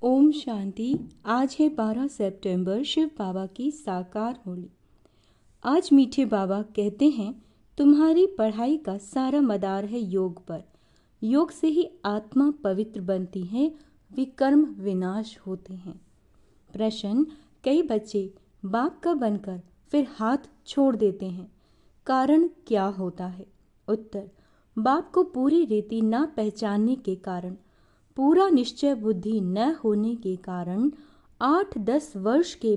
ओम शांति। आज है 12 सितंबर, शिव बाबा की साकार होली। आज मीठे बाबा कहते हैं, तुम्हारी पढ़ाई का सारा मदार है योग पर। योग से ही आत्मा पवित्र बनती है, विकर्म विनाश होते हैं। प्रश्न: कई बच्चे बाप का बनकर फिर हाथ छोड़ देते हैं, कारण क्या होता है? उत्तर: बाप को पूरी रीति न पहचानने के कारण, पूरा निश्चय बुद्धि न होने के कारण 8-10 वर्ष के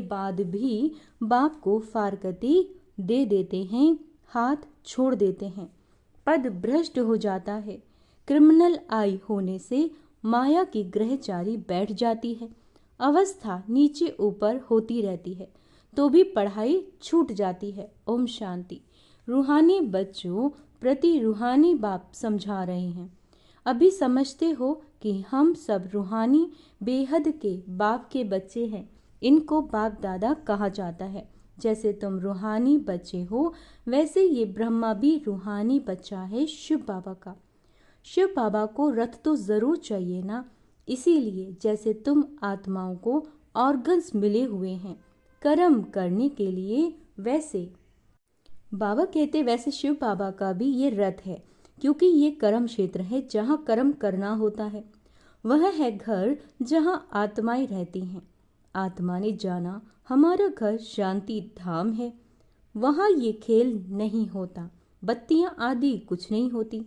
बाद भी बाप को फारकती दे देते हैं, हाथ छोड़ देते हैं। पद भ्रष्ट हो जाता है। क्रिमिनल आई होने से माया की ग्रहचारी बैठ जाती है। अवस्था नीचे ऊपर होती रहती है तो भी पढ़ाई छूट जाती है। ओम शांति। रूहानी बच्चों प्रति रूहानी बाप समझा रहे हैं। अभी समझते हो कि हम सब रूहानी बेहद के बाप के बच्चे हैं। इनको बाप दादा कहा जाता है। जैसे तुम रूहानी बच्चे हो, वैसे ये ब्रह्मा भी रूहानी बच्चा है शिव बाबा का। शिव बाबा को रथ तो जरूर चाहिए ना, इसीलिए जैसे तुम आत्माओं को ऑर्गन्स मिले हुए हैं कर्म करने के लिए, वैसे बाबा कहते वैसे शिव बाबा का भी ये रथ है, क्योंकि ये कर्म क्षेत्र है जहाँ कर्म करना होता है। वह है घर जहाँ आत्माएं रहती हैं। आत्मा ने जाना हमारा घर शांति धाम है, वहाँ ये खेल नहीं होता, बत्तियाँ आदि कुछ नहीं होती,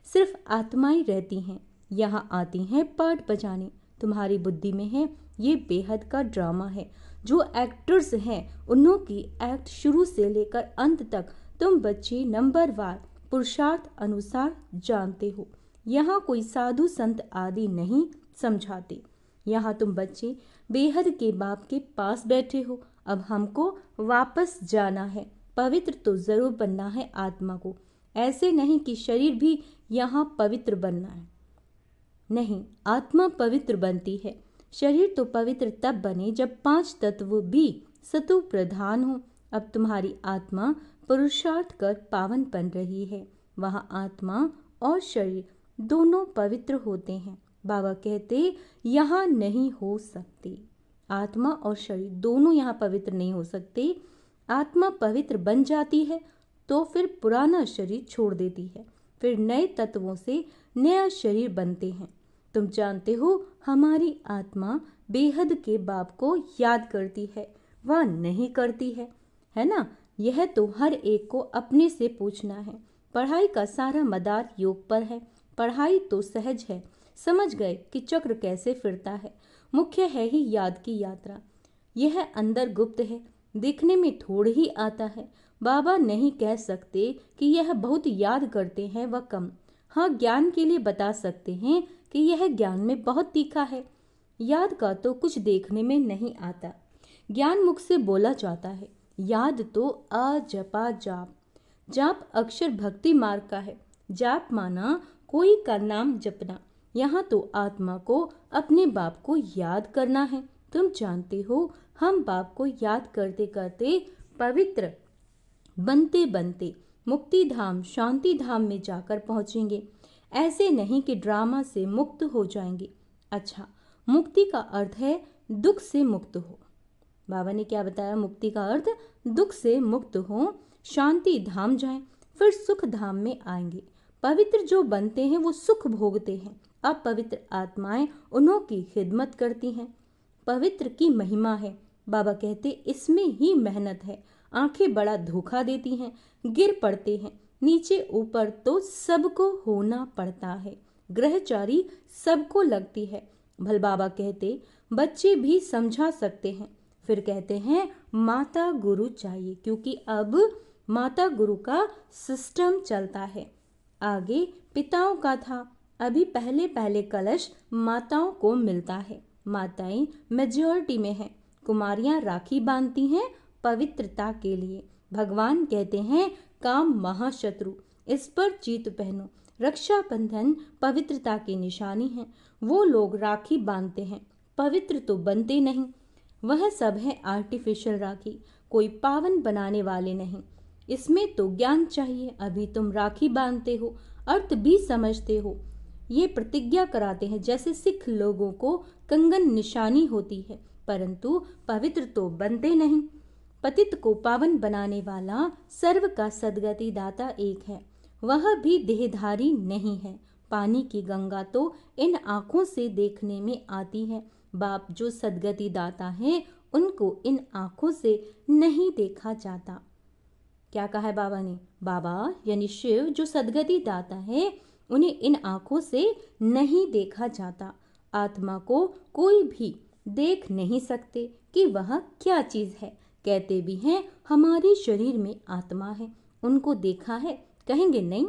सिर्फ आत्माएं रहती हैं। यहाँ आती हैं पाठ बजाने। तुम्हारी बुद्धि में है ये बेहद का ड्रामा है। जो एक्टर्स हैं उन्हों की एक्ट शुरू से लेकर अंत तक तुम बच्चे नंबरवार पुरुषार्थ अनुसार जानते हो। यहाँ कोई साधु संत आदि नहीं समझाते। यहाँ तुम बच्चे बेहद के बाप के पास बैठे हो। अब हमको वापस जाना है। पवित्र तो जरूर बनना है आत्मा को, ऐसे नहीं कि शरीर भी यहाँ पवित्र बनना है। नहीं, आत्मा पवित्र बनती है। शरीर तो पवित्र तब बने जब 5 तत्व भी सतु प्रधान हो। अब तुम्हारी आत्मा पुरुषार्थ कर पावन बन रही है। वहाँ आत्मा और शरीर दोनों पवित्र होते हैं। बाबा कहते यहाँ नहीं हो सकते। आत्मा और शरीर दोनों यहाँ पवित्र नहीं हो सकते। आत्मा पवित्र बन जाती है तो फिर पुराना शरीर छोड़ देती है, फिर नए तत्वों से नया शरीर बनते हैं। तुम जानते हो हमारी आत्मा बेहद के बाप को याद करती है, वह नहीं करती है ना? यह तो हर एक को अपने से पूछना है। पढ़ाई का सारा मदार योग पर है। पढ़ाई तो सहज है, समझ गए कि चक्र कैसे फिरता है। मुख्य है ही याद की यात्रा। यह अंदर गुप्त है, देखने में थोड़ ही आता है। बाबा नहीं कह सकते कि यह बहुत याद करते हैं व कम। हाँ, ज्ञान के लिए बता सकते हैं कि यह ज्ञान में बहुत तीखा है। याद का तो कुछ देखने में नहीं आता, ज्ञान मुख से बोला जाता है। याद तो अजपा जाप। जाप अक्षर भक्ति मार्ग का है। जाप माना कोई का नाम जपना। यहाँ तो आत्मा को अपने बाप को याद करना है। तुम जानते हो हम बाप को याद करते करते पवित्र बनते बनते मुक्ति धाम शांति धाम में जाकर पहुँचेंगे। ऐसे नहीं कि ड्रामा से मुक्त हो जाएंगे। अच्छा, मुक्ति का अर्थ है दुख से मुक्त हो। बाबा ने क्या बताया? मुक्ति का अर्थ दुख से मुक्त हो, शांति धाम जाएं, फिर सुख धाम में आएंगे। पवित्र जो बनते हैं वो सुख भोगते हैं। अब पवित्र आत्माएं उन्हों की खिदमत करती हैं। पवित्र की महिमा है। बाबा कहते इसमें ही मेहनत है। आंखें बड़ा धोखा देती हैं, गिर पड़ते हैं नीचे ऊपर तो सबको होना पड़ता है। ग्रहचारी सबको लगती है। भल बाबा कहते बच्चे भी समझा सकते हैं। फिर कहते हैं माता गुरु चाहिए, क्योंकि अब माता गुरु का सिस्टम चलता है। आगे पिताओं का था, अभी पहले पहले कलश माताओं को मिलता है। माताएं मेजॉरिटी में हैं। कुमारियां राखी बांधती हैं पवित्रता के लिए। भगवान कहते हैं काम महाशत्रु, इस पर जीत पहनो। रक्षाबंधन पवित्रता की निशानी है। वो लोग राखी बांधते हैं, पवित्र तो बनते नहीं। वह सब है आर्टिफिशियल राखी, कोई पावन बनाने वाले नहीं। इसमें तो ज्ञान चाहिए। अभी तुम राखी बांधते हो, अर्थ भी समझते हो। ये प्रतिज्ञा कराते हैं, जैसे सिख लोगों को कंगन निशानी होती है, परंतु पवित्र तो बनते नहीं। पतित को पावन बनाने वाला सर्व का सद्गति दाता एक है, वह भी देहधारी नहीं है। पानी की गंगा तो इन आँखों से देखने में आती है। बाप जो सद्गति दाता है उनको इन आँखों से नहीं देखा जाता। क्या कहा है बाबा ने? बाबा यानी शिव जो सद्गति दाता है उन्हें इन आँखों से नहीं देखा जाता। आत्मा को कोई भी देख नहीं सकते कि वह क्या चीज़ है। कहते भी हैं हमारे शरीर में आत्मा है, उनको देखा है? कहेंगे नहीं।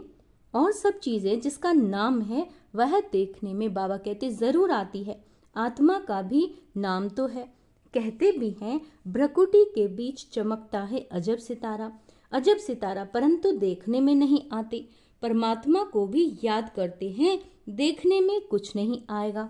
और सब चीज़ें जिसका नाम है वह देखने में बाबा कहते ज़रूर आती है। आत्मा का भी नाम तो है। कहते भी हैं भ्रकुटी के बीच चमकता है अजब सितारा, अजब सितारा, परंतु देखने में नहीं आते। परमात्मा को भी याद करते हैं, देखने में कुछ नहीं आएगा।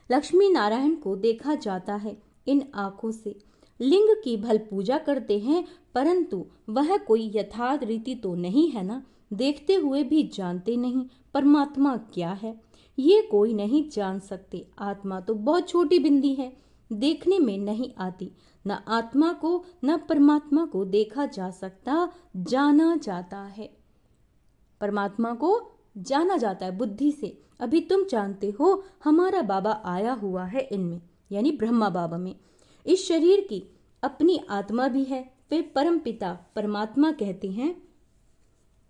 लक्ष्मी नारायण को देखा जाता है इन आँखों से। लिंग की भल पूजा करते हैं, परंतु वह कोई यथार्थ रीति तो नहीं है ना। देखते हुए भी जानते नहीं परमात्मा क्या है, ये कोई नहीं जान सकते। आत्मा तो बहुत छोटी बिंदी है, देखने में नहीं आती। न आत्मा को न परमात्मा को देखा जा सकता, जाना जाता है। परमात्मा को जाना जाता है बुद्धि से। अभी तुम जानते हो हमारा बाबा आया हुआ है इनमें, यानी ब्रह्मा बाबा में। इस शरीर की अपनी आत्मा भी है। वे परम पिता परमात्मा कहते हैं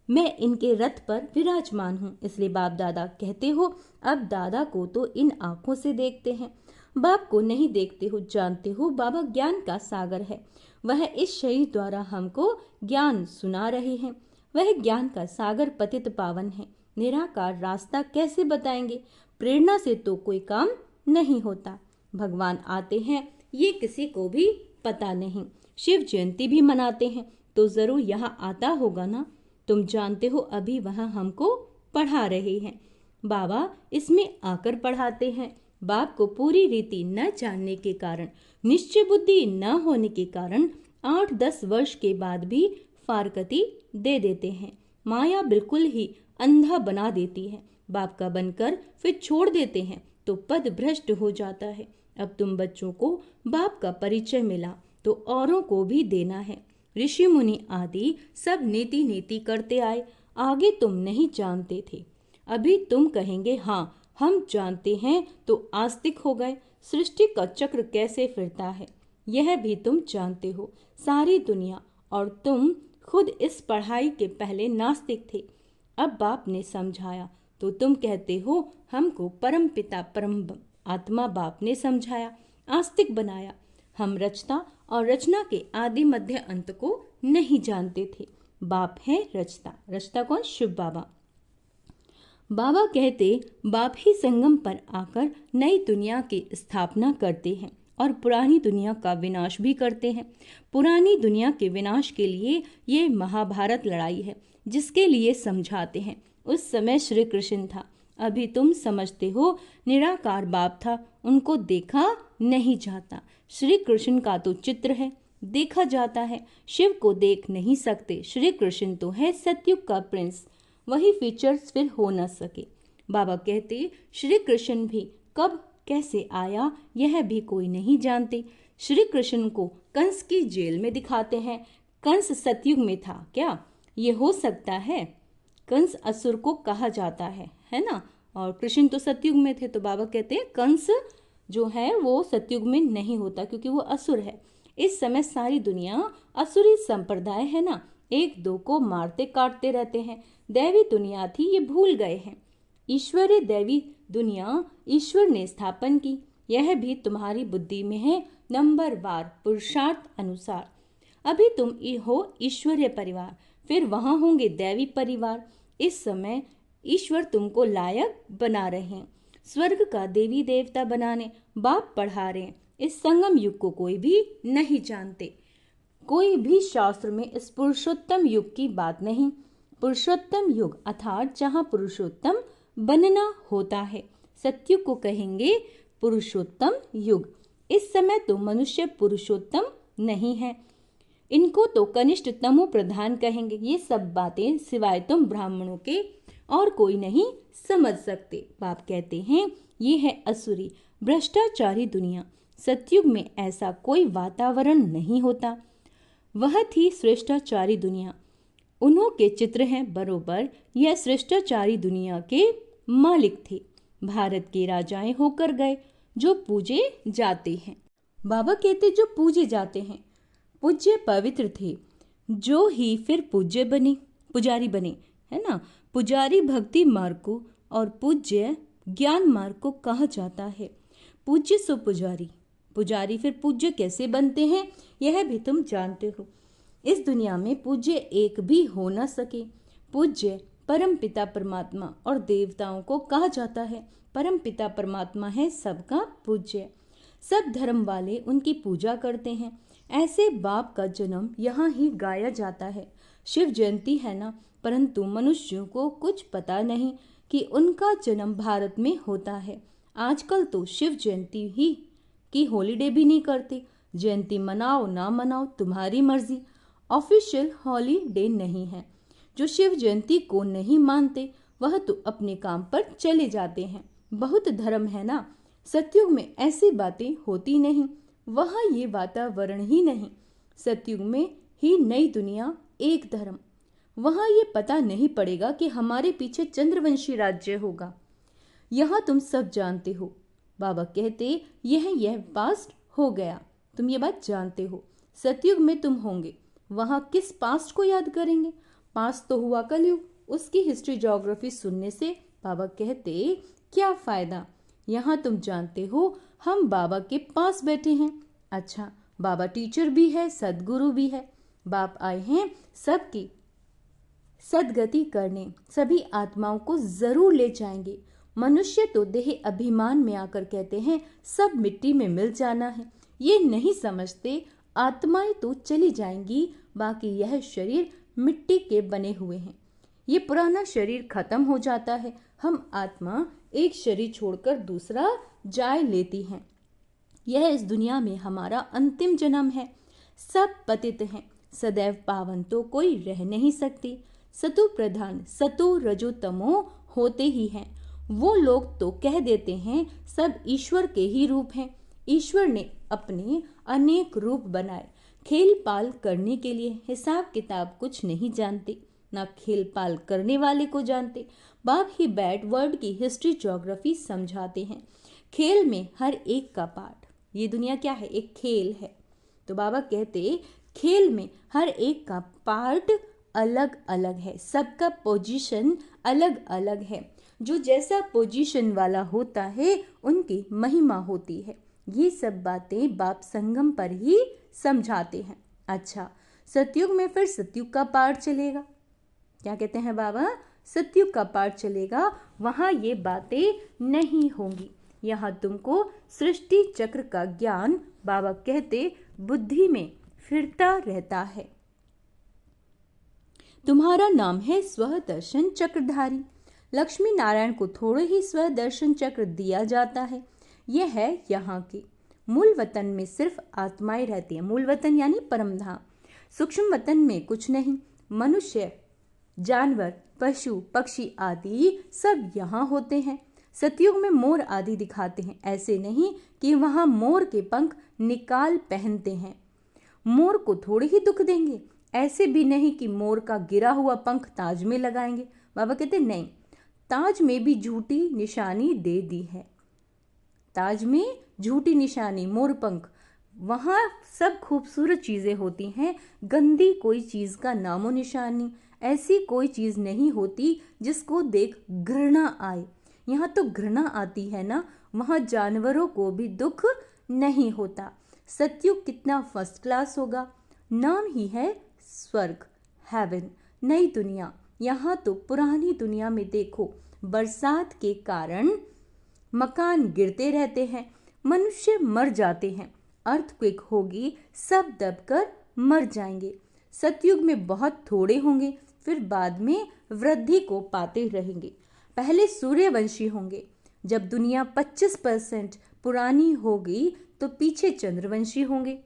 मैं इनके रथ पर विराजमान हूँ। इसलिए बाप दादा कहते हो। अब दादा को तो इन आँखों से देखते हैं, बाप को नहीं देखते हो। जानते हो बाबा ज्ञान का सागर है, वह इस शरीर द्वारा हमको ज्ञान सुना रहे हैं। वह ज्ञान का सागर पतित पावन है। निराकार रास्ता कैसे बताएंगे? प्रेरणा से तो कोई काम नहीं होता। भगवान आते हैं ये किसी को भी पता नहीं। शिव जयंती भी मनाते हैं तो जरूर यहाँ आता होगा ना। तुम जानते हो अभी वह हमको पढ़ा रहे हैं। बाबा इसमें आकर पढ़ाते हैं। बाप को पूरी रीति न जानने के कारण, निश्चय बुद्धि न होने के कारण 8-10 वर्ष के बाद भी फारकती दे देते हैं। माया बिल्कुल ही अंधा बना देती है। बाप का बनकर फिर छोड़ देते हैं तो पद भ्रष्ट हो जाता है। अब तुम बच्चों को बाप का परिचय मिला तो औरों को भी देना है। ऋषि मुनि आदि सब नीति नीति करते आए, आगे तुम नहीं जानते थे। अभी तुम कहेंगे हाँ हम जानते हैं तो आस्तिक हो गए। सृष्टि का चक्र कैसे फिरता है यह भी तुम जानते हो। सारी दुनिया और तुम खुद इस पढ़ाई के पहले नास्तिक थे। अब बाप ने समझाया तो तुम कहते हो हमको परम पिता परम आत्मा बाप ने समझाया, आस्तिक बनाया। हम रचता और रचना के आदि मध्य अंत को नहीं जानते थे। बाप है रचता। रचता कौन? शिव बाबा। बाबा कहते बाप ही संगम पर आकर नई दुनिया की स्थापना करते हैं और पुरानी दुनिया का विनाश भी करते हैं। पुरानी दुनिया के विनाश के लिए ये महाभारत लड़ाई है जिसके लिए समझाते हैं। उस समय श्री कृष्ण था। अभी तुम समझते हो निराकार बाप था, उनको देखा नहीं जाता। श्री कृष्ण का तो चित्र है, देखा जाता है। शिव को देख नहीं सकते। श्री कृष्ण तो है सतयुग का प्रिंस, वही फीचर्स फिर हो न सके। बाबा कहते श्री कृष्ण भी कब कैसे आया यह भी कोई नहीं जानते। श्री कृष्ण को कंस की जेल में दिखाते हैं। कंस सतयुग में था क्या? ये हो सकता है? कंस असुर को कहा जाता है ना, और कृष्ण तो सतयुग में थे। तो बाबा कहते हैं कंस जो है वो सतयुग में नहीं होता क्योंकि वो असुर है। इस समय सारी दुनिया असुरी संप्रदाय है ना, एक दो को मारते काटते रहते हैं। दैवी दुनिया थी ये भूल गए हैं। ईश्वरीय दैवी दुनिया ईश्वर ने स्थापन की, यह भी तुम्हारी बुद्धि में है। नंबर वार पुरुषार्थ अनुसार अभी तुम हो ईश्वरीय परिवार, फिर वहां होंगे दैवी परिवार। इस समय ईश्वर तुमको लायक बना रहे हैं, स्वर्ग का देवी देवता बनाने बाप पढ़ा रहे हैं। इस संगम युग को कोई भी नहीं जानते। कोई भी शास्त्र में इस पुरुषोत्तम युग की बात नहीं। पुरुषोत्तम युग अर्थात जहाँ पुरुषोत्तम बनना होता है, सतयुग को कहेंगे पुरुषोत्तम युग। इस समय तो मनुष्य पुरुषोत्तम नहीं है, इनको तो कनिष्ठ तमो प्रधान कहेंगे। ये सब बातें सिवाय तुम ब्राह्मणों के और कोई नहीं समझ सकते। बाप कहते हैं ये है असुरी भ्रष्टाचारी दुनिया। सतयुग में ऐसा कोई वातावरण नहीं होता। वह थी श्रेष्ठाचारी दुनिया। उन्हों के चित्र हैं बरोबर। यह श्रेष्ठाचारी दुनिया के मालिक थे। भारत के राजाएं होकर गए जो पूजे जाते हैं। बाबा कहते जो पूजे जाते हैं पूज्य पवित्र थे, जो ही फिर पूज्य बने, पुजारी बने, है ना। पुजारी भक्ति मार्ग को और पूज्य ज्ञान मार्ग को कहा जाता है। पूज्य सो पुजारी, पुजारी फिर पूज्य कैसे बनते हैं यह भी तुम जानते हो। इस दुनिया में पूज्य एक भी हो न सके। पूज्य परम पिता परमात्मा और देवताओं को कहा जाता है। परम पिता परमात्मा है सबका पूज्य। सब धर्म वाले उनकी पूजा करते हैं। ऐसे बाप का जन्म यहाँ ही गाया जाता है। शिव जयंती है ना, परंतु मनुष्यों को कुछ पता नहीं कि उनका जन्म भारत में होता है। आजकल तो शिव जयंती ही की हॉलीडे भी नहीं करते। जयंती मनाओ ना मनाओ तुम्हारी मर्जी, ऑफिशियल हॉलीडे नहीं है। जो शिव जयंती को नहीं मानते वह तो अपने काम पर चले जाते हैं। बहुत धर्म है ना, सतयुग में ऐसी बातें होती नहीं। वहाँ ये वातावरण ही नहीं। सतयुग में ही नई दुनिया एक धर्म। वहाँ ये पता नहीं पड़ेगा कि हमारे पीछे चंद्रवंशी राज्य होगा। यहाँ तुम सब जानते हो। बाबा कहते यह पास्ट हो गया, तुम ये बात जानते हो। सतयुग में तुम होंगे, वहाँ किस पास्ट को याद करेंगे। पास्ट तो हुआ कलयुग, उसकी हिस्ट्री ज्योग्राफी सुनने से बाबा कहते क्या फायदा। यहाँ तुम जानते हो हम बाबा के पास बैठे हैं। अच्छा, बाबा टीचर भी है, सदगुरु भी है। बाप आए हैं सबकी सदगति करने, सभी आत्माओं को जरूर ले जाएंगे। मनुष्य तो देह अभिमान में आकर कहते हैं सब मिट्टी में मिल जाना है। ये नहीं समझते आत्माएं तो चली जाएंगी, बाकी यह शरीर मिट्टी के बने हुए हैं। ये पुराना शरीर खत्म हो जाता है। हम आत्मा एक शरीर छोड़कर दूसरा जाए लेती हैं। यह इस दुनिया में हमारा अंतिम जन्म है। सब पतित हैं, सदैव पावन तो कोई रह नहीं सकती। सतो प्रधान सतो रजो तमो होते ही हैं। वो लोग तो कह देते हैं सब ईश्वर के ही रूप हैं। ईश्वर ने अपने अनेक रूप बनाए खेल पाल करने के लिए। हिसाब किताब कुछ नहीं जानते, ना खेल पाल करने वाले को जानते। बाप ही बैठ वर्ड की हिस्ट्री ज्योग्राफी समझाते हैं। खेल में हर एक का पार्ट। ये दुनिया क्या है, एक खेल है। तो बाबा कहते खेल में हर एक का पार्ट अलग अलग है, सबका पोजीशन अलग अलग है। जो जैसा पोजीशन वाला होता है उनकी महिमा होती है। ये सब बातें बाप संगम पर ही समझाते हैं। अच्छा, सतयुग में फिर सतयुग का पार्ट चलेगा। क्या कहते हैं बाबा, सतयुग का पार्ट चलेगा। वहाँ ये बातें नहीं होंगी। यहाँ तुमको सृष्टि चक्र का ज्ञान बाबा कहते बुद्धि में फिरता रहता है। तुम्हारा नाम है स्वदर्शन चक्रधारी। लक्ष्मी नारायण को थोड़े ही स्वदर्शन चक्र दिया जाता है। यह है यहाँ के मूल वतन में सिर्फ आत्माएं रहती हैं। मूल वतन यानी परमधाम। सूक्ष्म वतन में कुछ नहीं। मनुष्य, जानवर, पशु पक्षी आदि सब यहाँ होते हैं। सतयुग में मोर आदि दिखाते हैं। ऐसे नहीं कि वहाँ मोर के पंख निकाल पहनते हैं। मोर को थोड़े ही दुख देंगे। ऐसे भी नहीं कि मोर का गिरा हुआ पंख ताज में लगाएंगे। बाबा कहते नहीं, ताज में भी झूठी निशानी दे दी है। ताज में झूठी निशानी, मोर पंख, वहाँ सब खूबसूरत चीजें होती हैं। गंदी कोई चीज का नामो निशानी, ऐसी कोई चीज नहीं होती जिसको देख घृणा आए। यहाँ तो घृणा आती है ना, वहाँ जानवरों को भी दुख नहीं होता। सतयुग कितना फर्स्ट क्लास होगा। नाम ही है स्वर्ग, हेवन, नई दुनिया। यहाँ तो पुरानी दुनिया में देखो, बरसात के कारण मकान गिरते रहते हैं, मनुष्य मर जाते हैं। अर्थक्वेक होगी, सब दबकर मर जाएंगे। सतयुग में बहुत थोड़े होंगे, फिर बाद में वृद्धि को पाते रहेंगे। पहले सूर्यवंशी होंगे। जब दुनिया 25% पुरानी होगी तो पीछे चंद्रवंशी होंगे।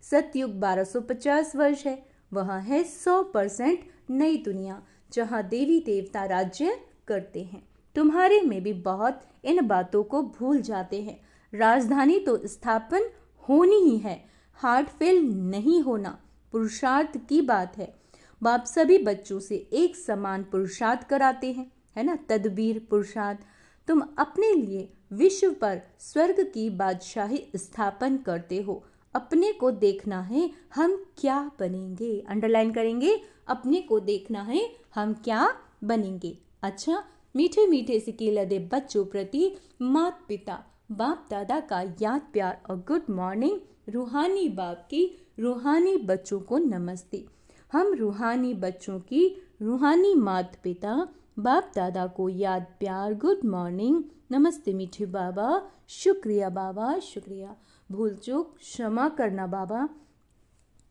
सतयुग 1250 वर्ष है, वहाँ है 100% नई दुनिया, जहाँ देवी देवता राज्य करते हैं। तुम्हारे में भी बहुत इन बातों को भूल जाते हैं। राजधानी तो स्थापन होनी ही है, हार्ट फेल नहीं होना पुरुषार्थ की बात है। बाप सभी बच्चों से एक समान पुरुषार्थ कराते हैं, है ना, तदबीर पुरुषार्थ। तुम अपने लिए विश्व पर स्वर्ग की बादशाही स्थापन करते हो। अपने को देखना है हम क्या बनेंगे, अंडरलाइन करेंगे, अपने को देखना है हम क्या बनेंगे। अच्छा, मीठे मीठे सिक्के लदे बच्चों प्रति माता पिता बाप दादा का याद प्यार और गुड मॉर्निंग। रूहानी बाप की रूहानी बच्चों को नमस्ते। हम रूहानी बच्चों की रूहानी माता पिता बाप दादा को याद प्यार गुड मॉर्निंग नमस्ते मीठे बाबा, शुक्रिया बाबा, शुक्रिया, भूल चूक क्षमा करना बाबा।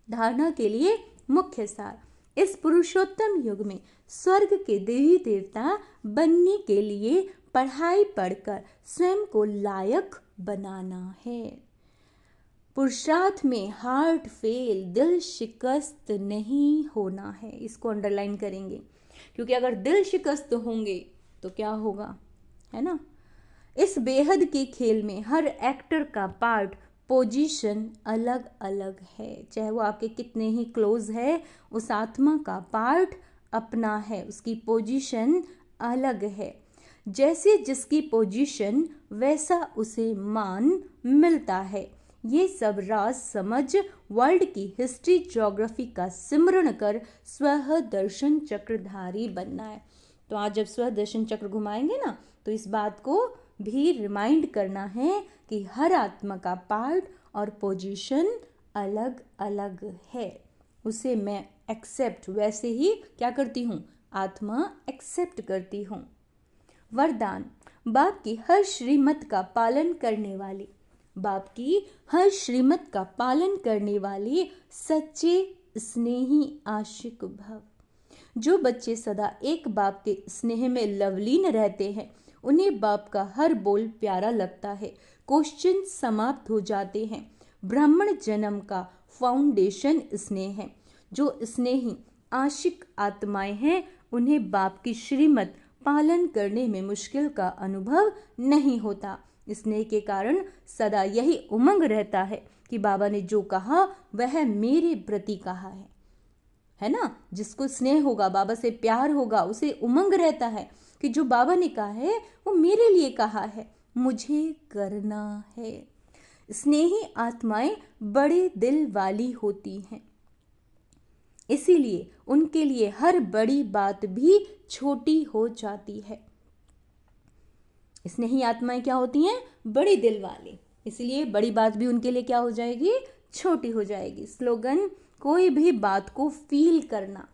धारणा के लिए मुख्य सार, इस पुरुषोत्तम युग में स्वर्ग के देवी देवता बनने के लिए पढ़ाई पढ़कर स्वयं को लायक बनाना है। पुरुषार्थ में हार्ट फेल, दिल शिकस्त नहीं होना है। इसको अंडरलाइन करेंगे, क्योंकि अगर दिल शिकस्त होंगे तो क्या होगा, है ना। इस बेहद के खेल में हर एक्टर का पार्ट पोजीशन अलग अलग है। चाहे वो आपके कितने ही क्लोज है, उस आत्मा का पार्ट अपना है, उसकी पोजीशन अलग है। जैसे जिसकी पोजीशन वैसा उसे मान मिलता है। ये सब राज समझ वर्ल्ड की हिस्ट्री ज्योग्राफी का सिमरण कर स्व दर्शन चक्रधारी बनना है। तो आज जब स्व दर्शन चक्र घुमाएंगे ना, तो इस बात को भी रिमाइंड करना है कि हर आत्मा का पार्ट और पोजीशन अलग अलग है। उसे मैं एक्सेप्ट वैसे ही क्या करती हूँ, आत्मा एक्सेप्ट करती हूँ। वरदान, बाप की हर श्रीमत का पालन करने वाले, बाप की हर श्रीमत का पालन करने वाले सच्चे स्नेही आशिक भव। जो बच्चे सदा एक बाप के स्नेह में लवलीन रहते हैं, उन्हें बाप का हर बोल प्यारा लगता है। क्वेश्चन समाप्त हो जाते हैं। ब्राह्मण जन्म का फाउंडेशन स्नेह है। जो स्नेही आशिक आत्माएं हैं, उन्हें बाप की श्रीमत पालन करने में मुश्किल का अनुभव नहीं होता। स्नेह के कारण सदा यही उमंग रहता है कि बाबा ने जो कहा वह मेरे प्रति कहा है ना। जिसको स्नेह होगा, बाबा से प्यार होगा, उसे उमंग रहता है कि जो बाबा ने कहा है वो मेरे लिए कहा है, मुझे करना है। स्नेही आत्माएं बड़े दिल वाली होती हैं, इसीलिए उनके लिए हर बड़ी बात भी छोटी हो जाती है। स्नेही आत्माएं क्या होती हैं, बड़े दिल वाले, इसलिए बड़ी बात भी उनके लिए क्या हो जाएगी, छोटी हो जाएगी। स्लोगन, कोई भी बात को फील करना,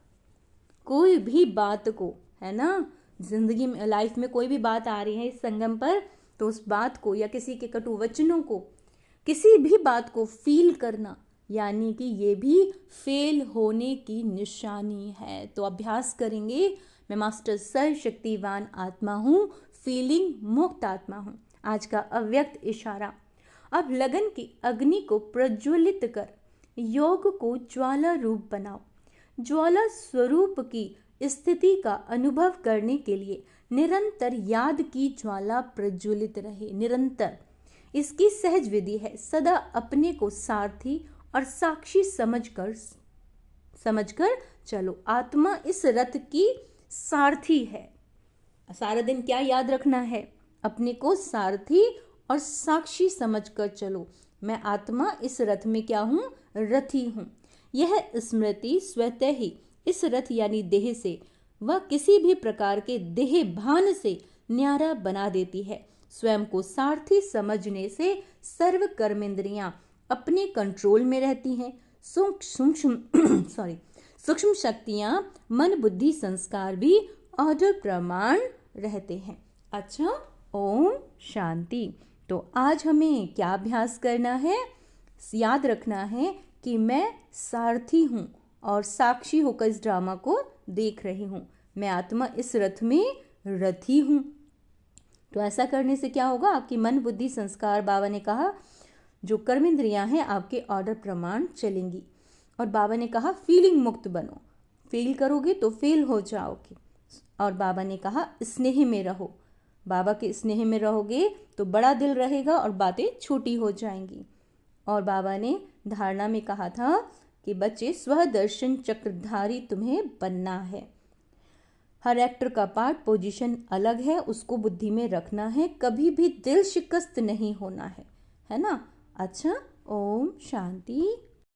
कोई भी बात को, है ना, जिंदगी में लाइफ में कोई भी बात आ रही है इस संगम पर, तो उस बात को या किसी के कटु वचनों को, किसी भी बात को फील करना, यानी कि ये भी फेल होने की निशानी है। तो अभ्यास करेंगे। मैं मास्टर सर्वशक्तिवान आत्मा हूँ, फीलिंग मुक्त आत्मा हूँ। आज का अव्यक्त इशारा, अब लगन की अग्नि को प्रज्वलित कर योग को ज्वाला रूप बनाओ। ज्वाला स्वरूप की स्थिति का अनुभव करने के लिए निरंतर याद की ज्वाला प्रज्वलित रहे। निरंतर इसकी सहज विधि है। सदा अपने को सारथी और साक्षी समझकर चलो। आत्मा इस रथ की सारथी है। सारा दिन क्या याद रखना है, अपने को सारथी और साक्षी समझकर चलो। मैं आत्मा इस रथ में क्या हूँ, रथी हूँ। यह स्मृति स्वतः ही इस रथ यानी देह से व किसी भी प्रकार के देह भान से न्यारा बना देती है। स्वयं को सारथी समझने से सर्व कर्मेंद्रियां अपने कंट्रोल में रहती हैं। सूक्ष्म शक्तियां, मन बुद्धि संस्कार भी ऑर्डर प्रमाण रहते हैं। अच्छा, ओम शांति। तो आज हमें क्या अभ्यास करना है, याद रखना है कि मैं सारथी हूँ और साक्षी होकर इस ड्रामा को देख रही हूँ। मैं आत्मा इस रथ में रथी हूँ। तो ऐसा करने से क्या होगा, आपकी मन बुद्धि संस्कार, बाबा ने कहा जो कर्मेंद्रियां हैं आपके ऑर्डर प्रमाण चलेंगी। और बाबा ने कहा फीलिंग मुक्त बनो। फील करोगे तो फेल हो जाओगे। और बाबा ने कहा स्नेह में रहो। बाबा के स्नेह में रहोगे तो बड़ा दिल रहेगा और बातें छोटी हो जाएंगी। और बाबा ने धारणा में कहा था कि बच्चे स्वदर्शन चक्रधारी तुम्हें बनना है। हर एक्टर का पार्ट पोजीशन अलग है, उसको बुद्धि में रखना है, कभी भी दिल शिकस्त नहीं होना है ना। अच्छा, ओम शांति।